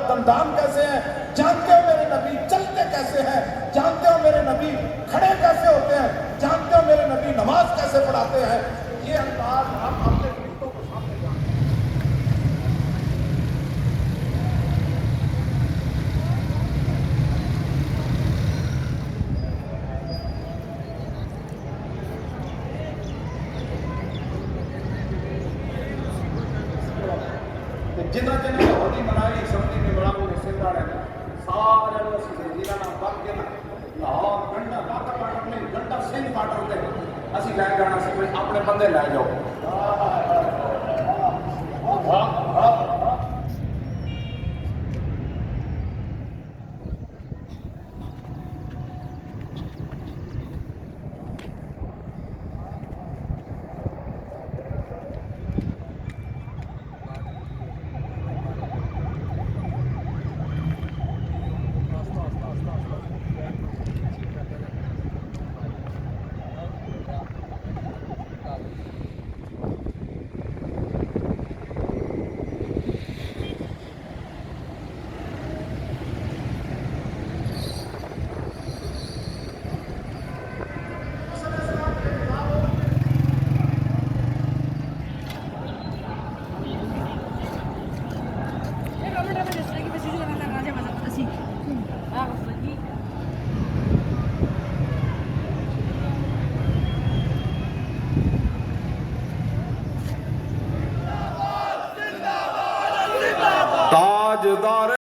दंदान कैसे हैं, जानते हो मेरे नबी चलते कैसे हैं, जानते हो मेरे नबी खड़े कैसे होते हैं, जानते हो मेरे नबी नमाज कैसे पढ़ाते हैं। ये अंदाज आप अपने बेटों को सामने जानते हैं। जिन्हें जिन्हें होली मनाई समझी ने बड़ा सिंधा रहना सारे जिन्हों नाम बन के ना लाहौर गंडा बाकर पाटर ने गंडा सिंह पाटर से असं लै जाना अपने बंदे लै जाओ।